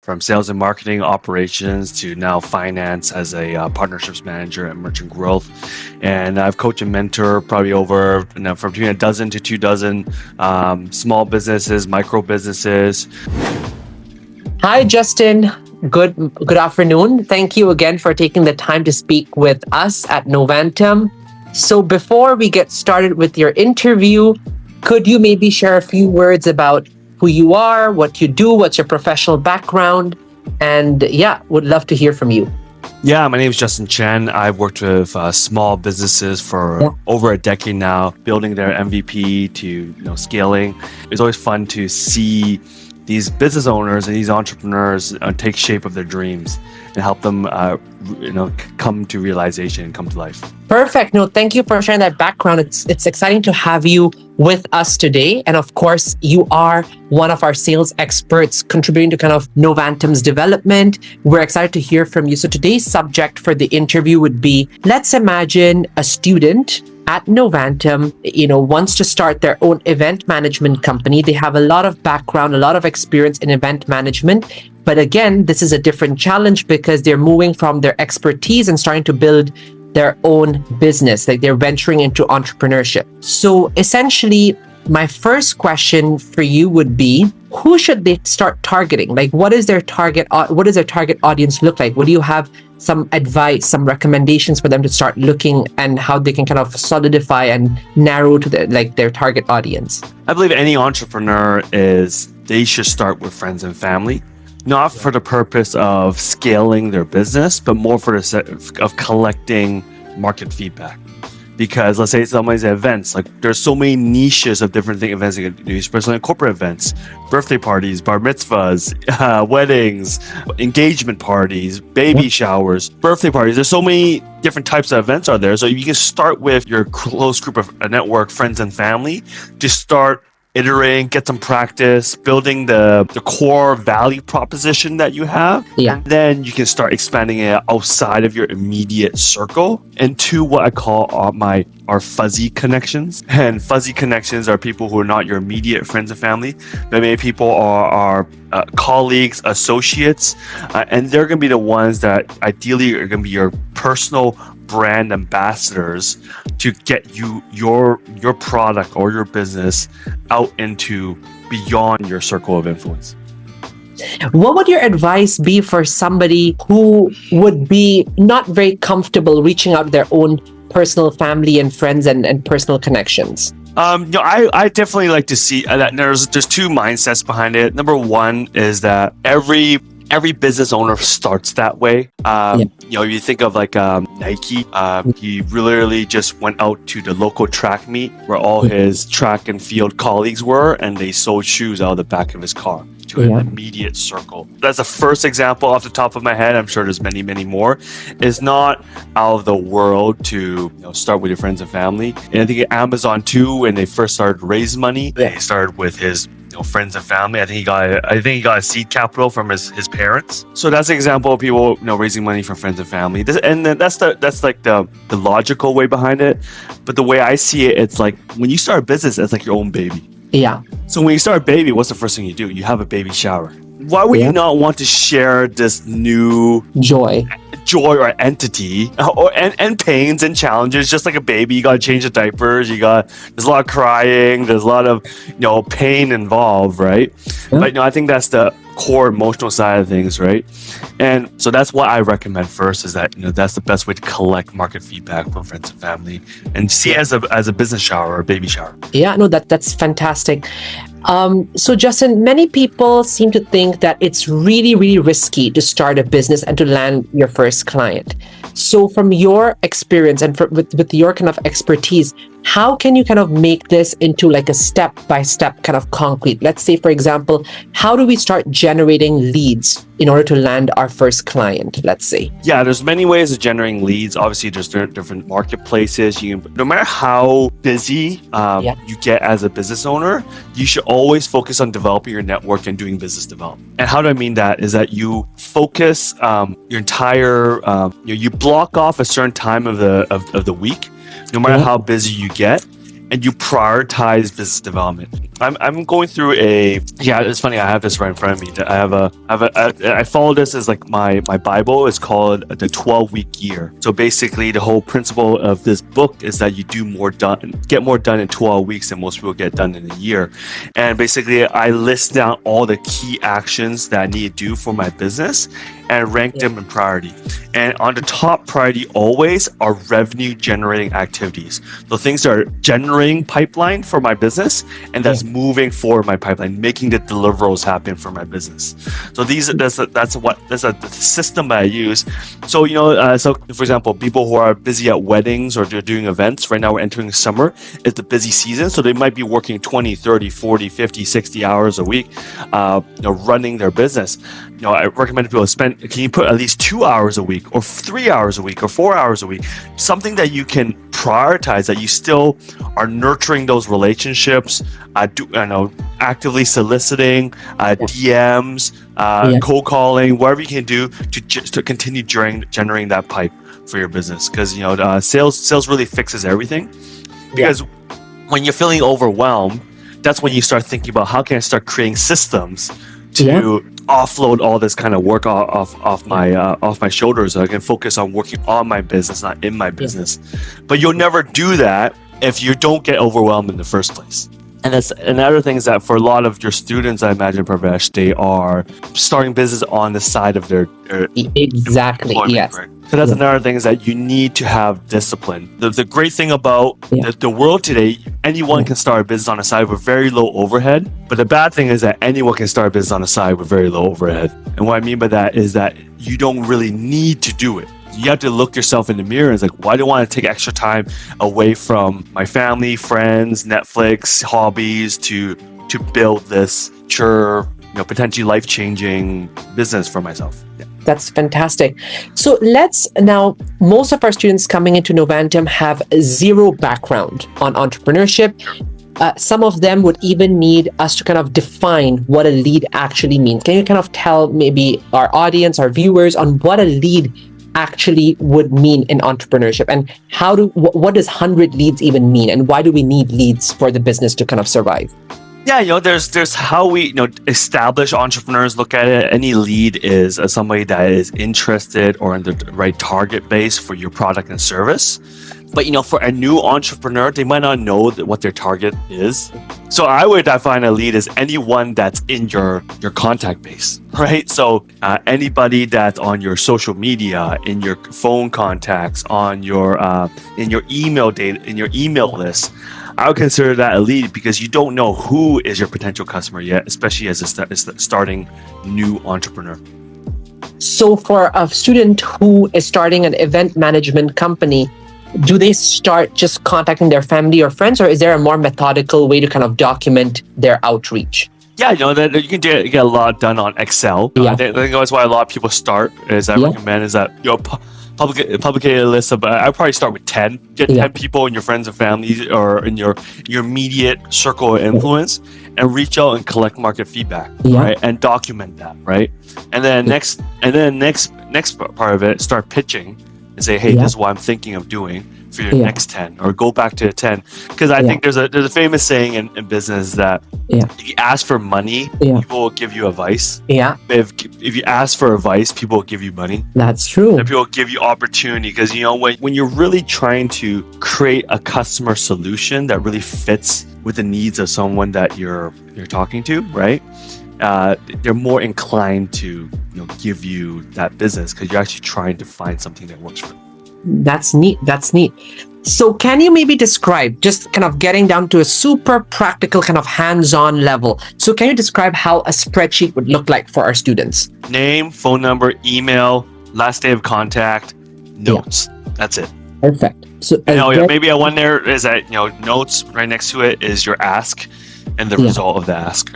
from sales and marketing operations to now finance as a partnerships manager at Merchant Growth. And I've coached and mentored probably over from between a dozen to 2 dozen small businesses, micro businesses. Hi, Justin. Good afternoon. Thank you again for taking the time to speak with us at Novantum. So before we get started with your interview, could you maybe share a few words about who you are, what you do, what's your professional background? And would love to hear from you. Yeah, my name is Justin Chen. I've worked with small businesses for over a decade now, building their MVP to scaling. It's always fun to see these business owners and these entrepreneurs take shape of their dreams and help them come to realization and come to life. Perfect. No, thank you for sharing that background. It's exciting to have you with us today. And of course, you are one of our sales experts contributing to kind of Novantum's development. We're excited to hear from you. So today's subject for the interview would be, let's imagine a student at Novantum, wants to start their own event management company. They have a lot of background, a lot of experience in event management. But again, this is a different challenge because they're moving from their expertise and starting to build their own business, like they're venturing into entrepreneurship. So essentially, my first question for you would be, who should they start targeting? Like, what does their target audience look like? What do you have some advice, some recommendations for them to start looking and how they can kind of solidify and narrow to their target audience? I believe any entrepreneur they should start with friends and family. Not for the purpose of scaling their business, but more for the sake of collecting market feedback. Because let's say somebody's at events, like there's so many niches of different events you can do, especially in corporate events, birthday parties, bar mitzvahs, weddings, engagement parties, baby showers, birthday parties. There's so many different types of events out there. So you can start with your close group of network, friends and family, to start iterating, get some practice, building the core value proposition that you have. Yeah. Then you can start expanding it outside of your immediate circle into what I call our fuzzy connections. And fuzzy connections are people who are not your immediate friends and family, but maybe people are colleagues, associates, and they're going to be the ones that ideally are going to be your personal brand ambassadors to get your product or your business out into beyond your circle of influence. What would your advice be for somebody who would be not very comfortable reaching out to their own personal family and friends and personal connections? I definitely like to see that there's 2 mindsets behind it. Number one is that every business owner starts that way. You think of like Nike. He literally just went out to the local track meet where all his track and field colleagues were, and they sold shoes out of the back of his car to an immediate circle. That's the first example off the top of my head. I'm sure there's many, many more. It's not out of the world to start with your friends and family. And I think at Amazon too, when they first started to raise money, they started with his friends and family. I think he got a seed capital from his parents. So that's an example of people raising money from friends and family. That's like the logical way behind it. But the way I see it, it's like when you start a business, it's like your own baby. Yeah. So when you start a baby, what's the first thing you do? You have a baby shower. Why would you not want to share this new joy or entity and pains and challenges? Just like a baby, you got to change the diapers, there's a lot of crying, there's a lot of pain involved, right? But I think that's the core emotional side of things, right? And so that's what I recommend first, is that that's the best way to collect market feedback from friends and family and see it as a business shower or a baby shower. Yeah, no, that's fantastic. So Justin, many people seem to think that it's really, really risky to start a business and to land your first client. So from your experience and with your kind of expertise, how can you kind of make this into like a step-by-step kind of concrete? Let's say, for example, how do we start generating leads in order to land our first client, let's say? Yeah, there's many ways of generating leads. Obviously, there's different marketplaces. No matter how busy you get as a business owner, you should always focus on developing your network and doing business development. And how do I mean that? Is that you focus your entire, you block off a certain time of the week, no matter how busy you get, and you prioritize business development. I'm going through it's funny, I have this right in front of me. I follow this as like my Bible. It's called the 12-week year. So basically the whole principle of this book is that you get more done in 12 weeks than most people get done in a year. And basically I list down all the key actions that I need to do for my business and rank them in priority. And on the top priority always are revenue generating activities. The things that are generating pipeline for my business and that's moving forward my pipeline, making the deliverables happen for my business. So that's the system that I use. So, so for example, people who are busy at weddings or they're doing events, right now we're entering summer, it's the busy season. So they might be working 20, 30, 40, 50, 60 hours a week, running their business. I recommend people can you put at least 2 hours a week or 3 hours a week or 4 hours a week, something that you can prioritize, that you still are nurturing those relationships, actively soliciting, DMs, cold calling, whatever you can do to continue generating that pipe for your business. Because, sales really fixes everything. Because when you're feeling overwhelmed, that's when you start thinking about how can I start creating systems to offload all this kind of work off my shoulders, so I can focus on working on my business, not in my business. But you'll never do that if you don't get overwhelmed in the first place. And that's another thing, is that for a lot of your students, I imagine, Pravesh, they are starting business on the side of their exactly. Yes. Right? So that's another thing, is that you need to have discipline. The great thing about the world today, anyone can start a business on the side with very low overhead. But the bad thing is that anyone can start a business on the side with very low overhead. And what I mean by that is that you don't really need to do it. You have to look yourself in the mirror and it's like, why do I want to take extra time away from my family, friends, Netflix, hobbies to build this potentially life-changing business for myself? That's fantastic. So most of our students coming into Novantum have zero background on entrepreneurship. Some of them would even need us to kind of define what a lead actually means. Can you kind of tell maybe our audience, our viewers, on what a lead actually would mean in entrepreneurship, and what does 100 leads even mean, and why do we need leads for the business to kind of survive? Yeah, there's how we established entrepreneurs look at it. Any lead is somebody that is interested or in the right target base for your product and service. But for a new entrepreneur, they might not know what their target is. So I would define a lead as anyone that's in your contact base, right? So anybody that's on your social media, in your phone contacts, on your in your email data, in your email list. I would consider that a lead, because you don't know who is your potential customer yet, especially as a starting new entrepreneur. So for a student who is starting an event management company, do they start just contacting their family or friends, or is there a more methodical way to kind of document their outreach? Yeah, that you can get a lot done on Excel. I think that's why a lot of people start, recommend, is that publicate a list of, I'd probably start with 10. Get 10 people in your friends and family or in your immediate circle of influence, and reach out and collect market feedback, right? And document that, right? And then next part of it, start pitching and say, hey, this is what I'm thinking of doing for your next 10, or go back to 10. Because I think there's a famous saying in business that if you ask for money, people will give you advice. If you ask for advice, people will give you money. That's true. And people will give you opportunity, because when you're really trying to create a customer solution that really fits with the needs of someone that you're talking to, right? They're more inclined to give you that business, because you're actually trying to find something that works for them. That's neat. So can you maybe describe, just kind of getting down to a super practical kind of hands-on level, so can you describe how a spreadsheet would look like for our students? Name, phone number, email, last day of contact, notes. That's it. Perfect. So maybe one there is that notes, right next to it is your ask and the result of the ask.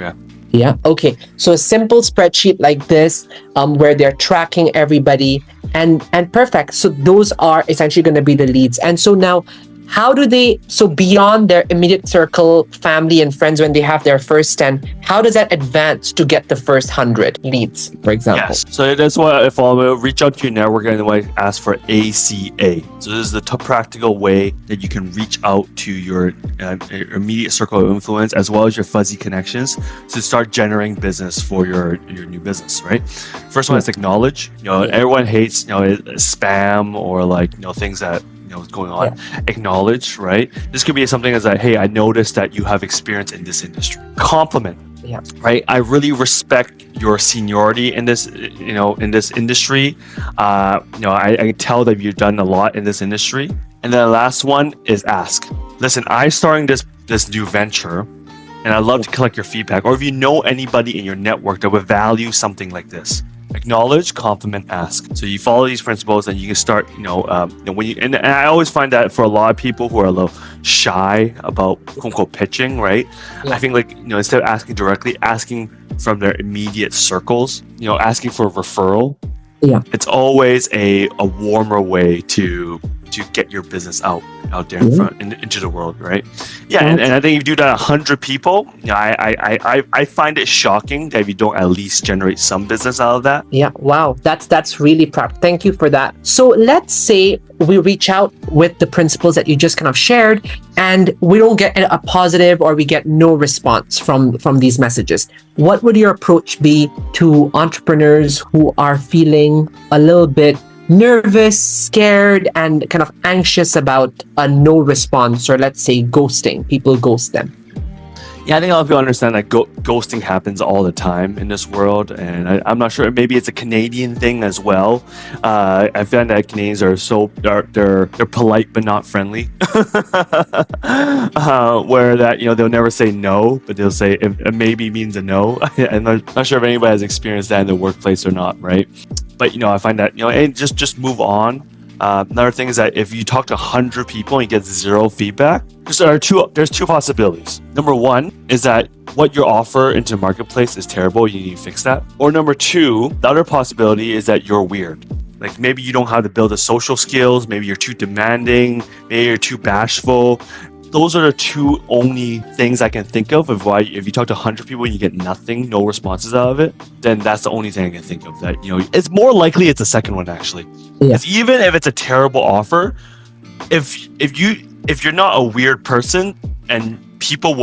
Yeah. Okay. So a simple spreadsheet like this, where they're tracking everybody, and perfect. So those are essentially going to be the leads. And so now, how do they, so beyond their immediate circle, family and friends, when they have their first 10, how does that advance to get the first 100 leads, for example? Yes. So that's why if I reach out to your network and I ask for ACA. So this is the practical way that you can reach out to your immediate circle of influence as well as your fuzzy connections to start generating business for your new business, right? First one is acknowledge. Everyone hates spam or things that what's going on. Acknowledge, right? This could be something as hey, I noticed that you have experience in this industry. Compliment. Right. I really respect your seniority in this, in this industry. I can tell that you've done a lot in this industry. And then the last one is ask. Listen, I'm starting this new venture, and I'd love to collect your feedback. Or if you know anybody in your network that would value something like this. Acknowledge, compliment, ask. So you follow these principles, and you can start. When you and I always find that for a lot of people who are a little shy about quote unquote pitching, right? I think instead of asking directly, asking from their immediate circles, asking for a referral. It's always a warmer way to get your business out there in front into the world, right? And I think if you do that 100 people, I find it shocking that if you don't at least generate some business out of that. Wow, that's really proud. Thank you for that. So let's say we reach out with the principles that you just kind of shared, and we don't get a positive or we get no response from these messages. What would your approach be to entrepreneurs who are feeling a little bit nervous, scared, and kind of anxious about a no response, or let's say ghosting? People ghost them. I think a lot of people understand that ghosting happens all the time in this world, and I'm not sure. Maybe it's a Canadian thing as well. I found that Canadians are they're polite but not friendly. Where that they'll never say no, but they'll say if a maybe means a no. I'm not sure if anybody has experienced that in the workplace or not, right? But I find that and just move on. Another thing is that if you talk to 100 people and you get zero feedback, there's two possibilities. Number one is that what you offer into the marketplace is terrible. You need to fix that. Or number two, the other possibility is that you're weird. Like maybe you don't have to build the social skills. Maybe you're too demanding. Maybe you're too bashful. Those are the two only things I can think of if you talk to 100 people and you get nothing, no responses out of it, then that's the only thing I can think of that, it's more likely it's the second one actually. Even if it's a terrible offer, if you're not a weird person, and people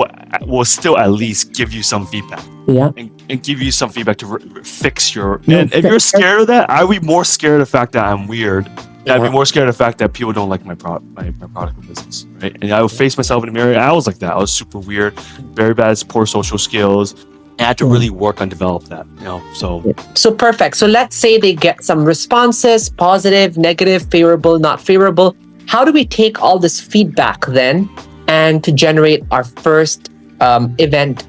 will still at least give you some feedback. And give you some feedback to fix your... And if you're scared of that, I would be more scared of the fact that I'm weird. I'd be more scared of the fact that people don't like my product or business, right? And I would face myself in the mirror. I was like that. I was super weird, very bad, poor social skills. And I had to really work on develop that, So perfect. So let's say they get some responses, positive, negative, favorable, not favorable. How do we take all this feedback then and to generate our first event,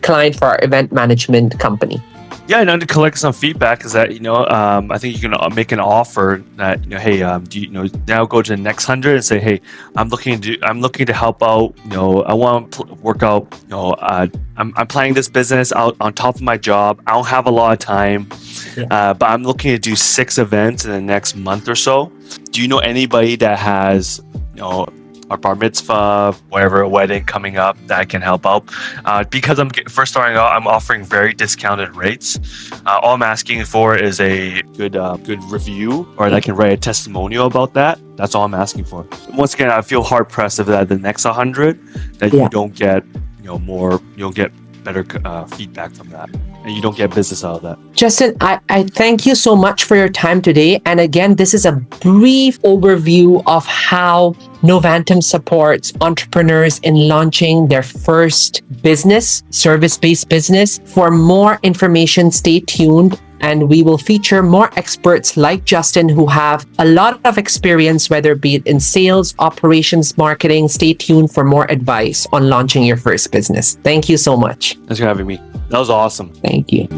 client for our event management company? And to collect some feedback is that I think you can make an offer that hey, do you now go to the next 100 and say, hey, I'm looking to help out. I want to work out. I'm planning this business out on top of my job. I don't have a lot of time, but I'm looking to do 6 events in the next month or so. Do you know anybody that has a bar mitzvah, whatever, a wedding coming up that I can help out? Because I'm first starting out, I'm offering very discounted rates. All I'm asking for is a good review, or that I can write a testimonial about that. That's all I'm asking for. Once again, I feel hard pressed if that the next 100 that you don't get more, you'll get better feedback from that, and you don't get business out of that. Justin, I thank you so much for your time today. And again, this is a brief overview of how Novantum supports entrepreneurs in launching their first business, service-based business. For more information, stay tuned, and we will feature more experts like Justin who have a lot of experience, whether it be in sales, operations, marketing. Stay tuned for more advice on launching your first business. Thank you so much. Thanks for having me. That was awesome. Thank you.